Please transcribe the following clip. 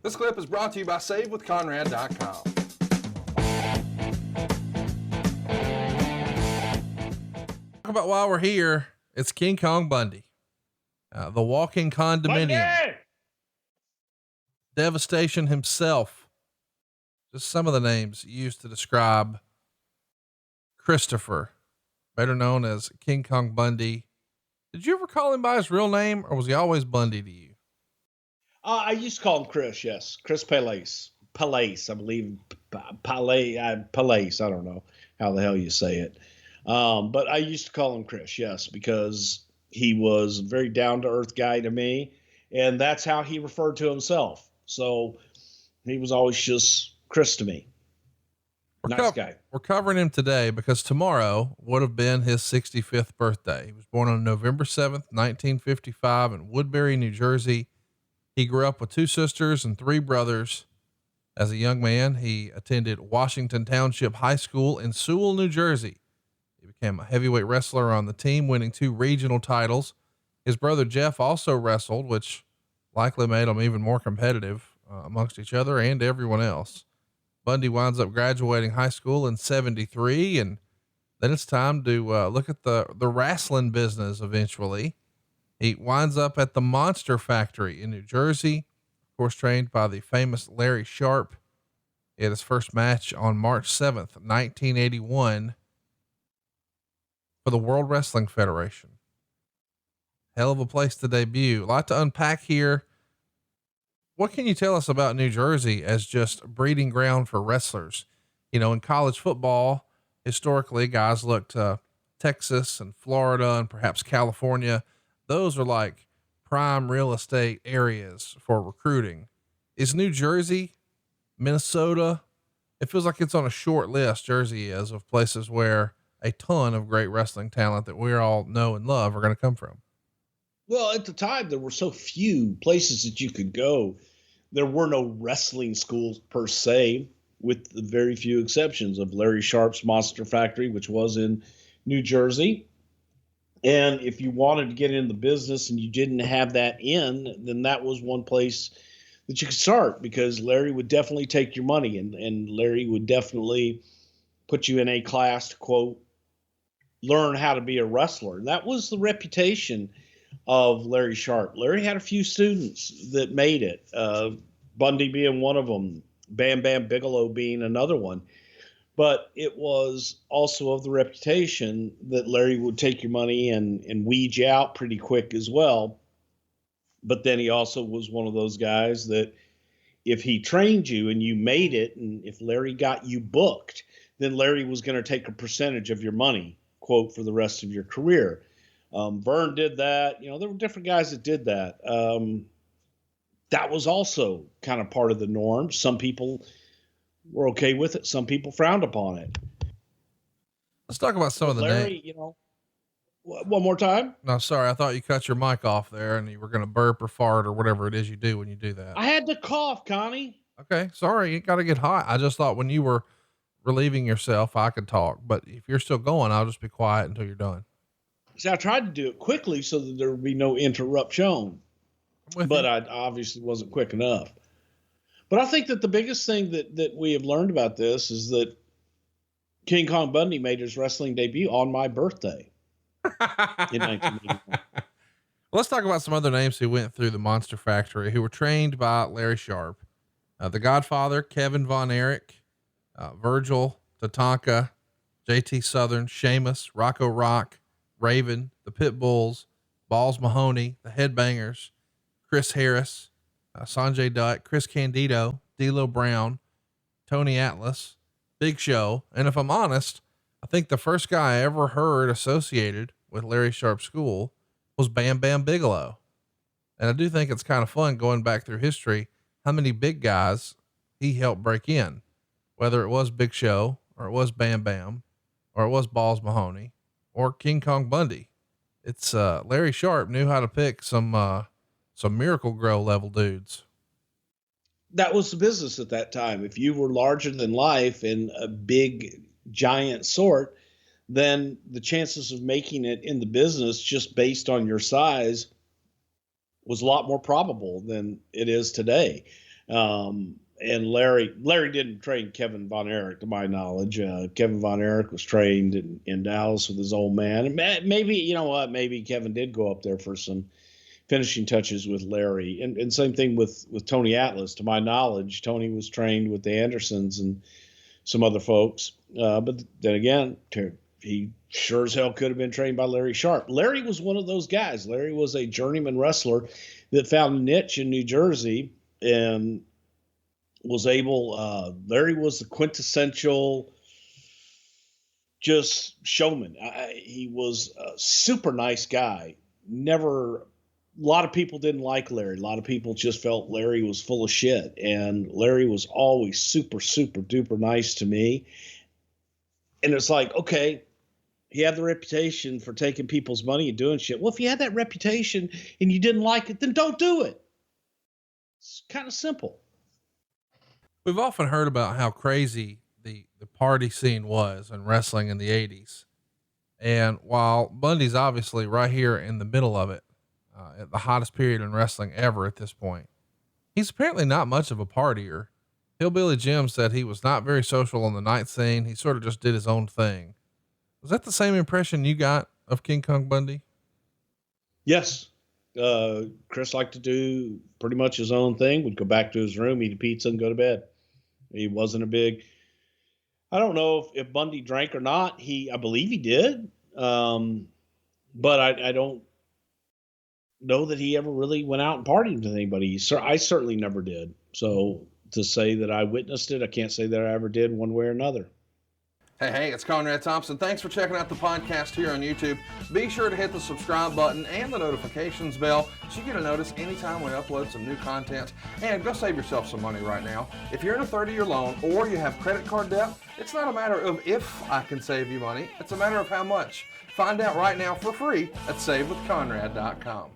This clip is brought to you by SaveWithConrad.com. Talk about while we're here, it's King Kong Bundy, the walking condominium, Bundy! Devastation himself. Just some of the names used to describe Christopher, better known as King Kong Bundy. Did you ever call him by his real name, or was he always Bundy to you? I used to call him Chris, yes. Chris Palace, I believe. Palace, I don't know how the hell you say it. But I used to call him Chris, yes, because he was a very down-to-earth guy to me, and that's how he referred to himself. So he was always just Chris to me. Nice guy. We're covering him today because tomorrow would have been his 65th birthday. He was born on November 7th, 1955 in Woodbury, New Jersey. He grew up with 2 sisters and 3 brothers. As a young man, he attended Washington Township High School in Sewell, New Jersey. He became a heavyweight wrestler on the team, winning 2 regional titles. His brother Jeff also wrestled, which likely made him even more competitive amongst each other and everyone else. Bundy winds up graduating high school in 73, and then it's time to look at the wrestling business eventually. He winds up at the Monster Factory in New Jersey, of course, trained by the famous Larry Sharp. He had his first match on March 7th, 1981 for the World Wrestling Federation. Hell of a place to debut. A lot to unpack here. What can you tell us about New Jersey as just a breeding ground for wrestlers? You know, in college football, historically, guys look to Texas and Florida and perhaps California. Those are like prime real estate areas for recruiting. Is New Jersey, Minnesota? It feels like it's on a short list. Jersey is, of places where a ton of great wrestling talent that we all know and love are going to come from. Well, at the time, there were so few places that you could go. There were no wrestling schools per se, with the very few exceptions of Larry Sharp's Monster Factory, which was in New Jersey. And if you wanted to get into the business and you didn't have that then that was one place that you could start, because Larry would definitely take your money and Larry would definitely put you in a class to, quote, learn how to be a wrestler. And that was the reputation of Larry Sharp. Larry had a few students that made it, Bundy being one of them, Bam Bam Bigelow being another one. But it was also of the reputation that Larry would take your money and weed you out pretty quick as well. But then he also was one of those guys that if he trained you and you made it, and if Larry got you booked, then Larry was going to take a percentage of your money, quote, for the rest of your career. Vern did that. You know, there were different guys that did that. That was also kind of part of the norm. Some people were okay with it. Some people frowned upon it. Let's talk about some of the Larry, you know, one more time. No, sorry. I thought you cut your mic off there and you were going to burp or fart or whatever it is you do when you do that. I had to cough, Connie. Okay. Sorry. You got to get hot. I just thought when you were relieving yourself, I could talk, but if you're still going, I'll just be quiet until you're done. See, I tried to do it quickly so that there would be no interruption, but I obviously wasn't quick enough. But I think that the biggest thing that we have learned about this is that King Kong Bundy made his wrestling debut on my birthday in 1981. Let's talk about some other names who went through the Monster Factory who were trained by Larry Sharp. The Godfather, Kevin Von Erich, Virgil, Tatanka, JT Southern, Sheamus, Rocco Rock, Raven, the Pit Bulls, Balls Mahoney, the Headbangers, Chris Harris, Sanjay Dutt, Chris Candido, D'Lo Brown, Tony Atlas, Big Show. And if I'm honest, I think the first guy I ever heard associated with Larry Sharp's school was Bam Bam Bigelow. And I do think it's kind of fun going back through history, how many big guys he helped break in, whether it was Big Show or it was Bam Bam or it was Balls Mahoney or King Kong Bundy. It's, Larry Sharp knew how to pick some Miracle Grow level dudes. That was the business at that time. If you were larger than life and a big giant sort, then the chances of making it in the business just based on your size was a lot more probable than it is today. And Larry didn't train Kevin Von Erich, to my knowledge. Kevin Von Erich was trained in Dallas with his old man. And maybe, you know what, maybe Kevin did go up there for some finishing touches with Larry. And same thing with Tony Atlas. To my knowledge, Tony was trained with the Andersons and some other folks. But then again, he sure as hell could have been trained by Larry Sharp. Larry was one of those guys. Larry was a journeyman wrestler that found a niche in New Jersey and was able, Larry was the quintessential just showman. He was a super nice guy. A lot of people didn't like Larry. A lot of people just felt Larry was full of shit. And Larry was always super, super duper nice to me. And it's like, okay, he had the reputation for taking people's money and doing shit. Well, if you had that reputation and you didn't like it, then don't do it. It's kind of simple. We've often heard about how crazy the party scene was in wrestling in the 80s. And while Bundy's obviously right here in the middle of it, at the hottest period in wrestling ever at this point, he's apparently not much of a partier. Hillbilly Jim said he was not very social on the night scene. He sort of just did his own thing. Was that the same impression you got of King Kong Bundy? Yes. Chris liked to do pretty much his own thing, would go back to his room, eat a pizza and go to bed. He wasn't I don't know if Bundy drank or not. I believe he did. But I don't know that he ever really went out and partied with anybody. I certainly never did. So to say that I witnessed it, I can't say that I ever did one way or another. Hey, it's Conrad Thompson. Thanks for checking out the podcast here on YouTube. Be sure to hit the subscribe button and the notifications bell so you get a notice anytime we upload some new content. And go save yourself some money right now. If you're in a 30-year loan or you have credit card debt, it's not a matter of if I can save you money. It's a matter of how much. Find out right now for free at SaveWithConrad.com.